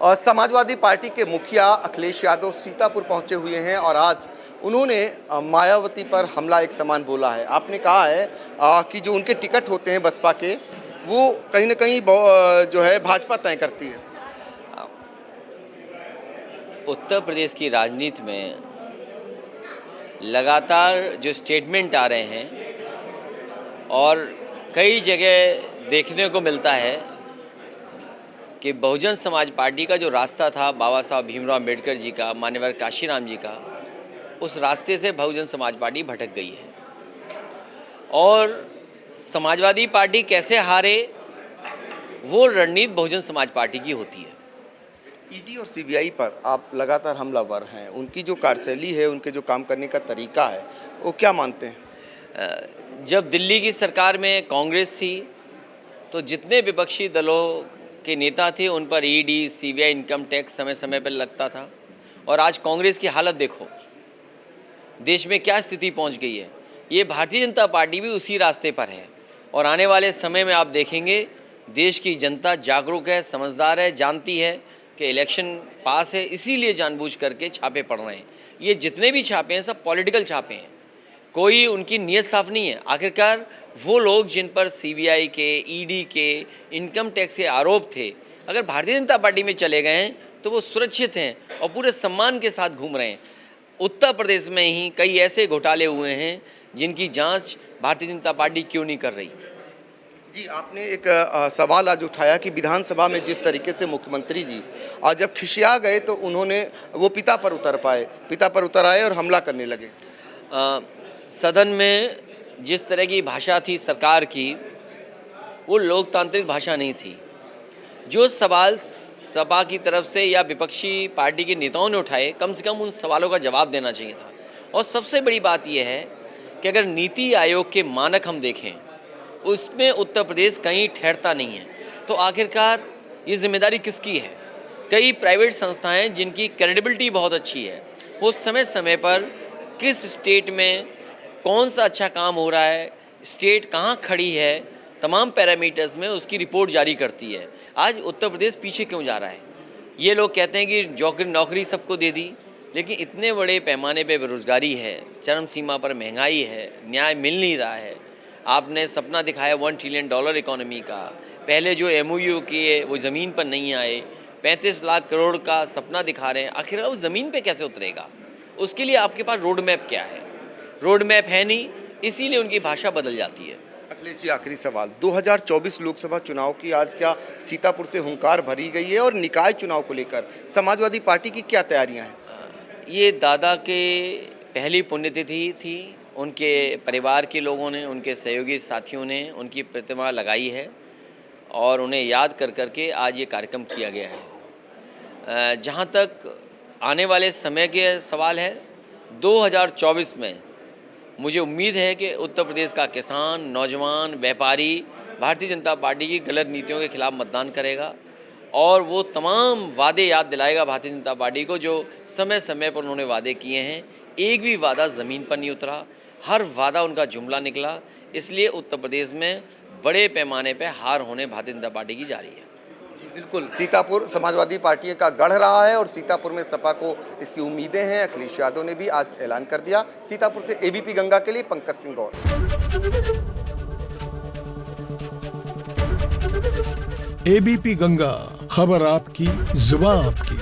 और समाजवादी पार्टी के मुखिया अखिलेश यादव सीतापुर पहुंचे हुए हैं और आज उन्होंने मायावती पर हमला एक समान बोला है। आपने कहा है कि जो उनके टिकट होते हैं बसपा के, वो कहीं ना कहीं जो है भाजपा तय करती है। उत्तर प्रदेश की राजनीति में लगातार जो स्टेटमेंट आ रहे हैं और कई जगह देखने को मिलता है कि बहुजन समाज पार्टी का जो रास्ता था बाबा साहब भीमराव अम्बेडकर जी का, मान्यवर काशीराम जी का, उस रास्ते से बहुजन समाज पार्टी भटक गई है। और समाजवादी पार्टी कैसे हारे, वो रणनीति बहुजन समाज पार्टी की होती है। ईडी और सीबीआई पर आप लगातार हमलावर हैं, उनकी जो कार्यशैली है, उनके जो काम करने का तरीका है, वो क्या मानते हैं? जब दिल्ली की सरकार में कांग्रेस थी तो जितने विपक्षी दलों के नेता थे उन पर ईडी, सीबीआई, इनकम टैक्स समय समय पर लगता था। और आज कांग्रेस की हालत देखो, देश में क्या स्थिति पहुंच गई है। ये भारतीय जनता पार्टी भी उसी रास्ते पर है और आने वाले समय में आप देखेंगे देश की जनता जागरूक है, समझदार है, जानती है कि इलेक्शन पास है, इसीलिए जानबूझ करके छापे पड़ रहे हैं। ये जितने भी छापे हैं सब पॉलिटिकल छापे हैं, कोई उनकी नीयत साफ नहीं है। आखिरकार वो लोग जिन पर सीबीआई के, ईडी के, इनकम टैक्स के आरोप थे, अगर भारतीय जनता पार्टी में चले गए हैं तो वो सुरक्षित हैं और पूरे सम्मान के साथ घूम रहे हैं। उत्तर प्रदेश में ही कई ऐसे घोटाले हुए हैं जिनकी जांच भारतीय जनता पार्टी क्यों नहीं कर रही। जी, आपने एक सवाल आज उठाया कि विधानसभा में जिस तरीके से मुख्यमंत्री जी जब खिसिया गए तो उन्होंने वो पिता पर उतर आए और हमला करने लगे। सदन में जिस तरह की भाषा थी सरकार की, वो लोकतांत्रिक भाषा नहीं थी। जो सवाल सपा की तरफ से या विपक्षी पार्टी के नेताओं ने उठाए, कम से कम उन सवालों का जवाब देना चाहिए था। और सबसे बड़ी बात यह है कि अगर नीति आयोग के मानक हम देखें, उसमें उत्तर प्रदेश कहीं ठहरता नहीं है, तो आखिरकार ये जिम्मेदारी किसकी है? कई प्राइवेट संस्थाएं जिनकी क्रेडिबिलिटी बहुत अच्छी है, वो समय समय पर किस स्टेट में कौन सा अच्छा काम हो रहा है, स्टेट कहाँ खड़ी है, तमाम पैरामीटर्स में उसकी रिपोर्ट जारी करती है। आज उत्तर प्रदेश पीछे क्यों जा रहा है? ये लोग कहते हैं कि नौकरी सबको दे दी, लेकिन इतने बड़े पैमाने पे बेरोजगारी है, चरम सीमा पर महंगाई है, न्याय मिल नहीं रहा है। आपने सपना दिखाया $1 ट्रिलियन इकोनॉमी का, पहले जो MOU किए वो ज़मीन पर नहीं आए, 35 लाख करोड़ का सपना दिखा रहे हैं, आखिर वो ज़मीन पे कैसे उतरेगा? उसके लिए आपके पास रोड मैप क्या है? रोड मैप है नहीं, इसीलिए उनकी भाषा बदल जाती है। अखिलेश जी, आखिरी सवाल, 2024 लोकसभा चुनाव की आज क्या सीतापुर से हुंकार भरी गई है और निकाय चुनाव को लेकर समाजवादी पार्टी की क्या तैयारियां हैं? ये दादा के पहली पुण्यतिथि थी, उनके परिवार के लोगों ने, उनके सहयोगी साथियों ने उनकी प्रतिमा लगाई है और उन्हें याद कर करके आज ये कार्यक्रम किया गया है। जहाँ तक आने वाले समय के सवाल है, 2024 में मुझे उम्मीद है कि उत्तर प्रदेश का किसान, नौजवान, व्यापारी भारतीय जनता पार्टी की गलत नीतियों के खिलाफ मतदान करेगा और वो तमाम वादे याद दिलाएगा भारतीय जनता पार्टी को जो समय समय पर उन्होंने वादे किए हैं। एक भी वादा ज़मीन पर नहीं उतरा, हर वादा उनका जुमला निकला। इसलिए उत्तर प्रदेश में बड़े पैमाने पर हार होने भारतीय जनता पार्टी की जा रही है। जी बिल्कुल, सीतापुर समाजवादी पार्टी का गढ़ रहा है और सीतापुर में सपा को इसकी उम्मीदें हैं। अखिलेश यादव ने भी आज ऐलान कर दिया। सीतापुर से ABP गंगा के लिए पंकज सिंह गौर। ABP गंगा, खबर आपकी, जुबान आपकी।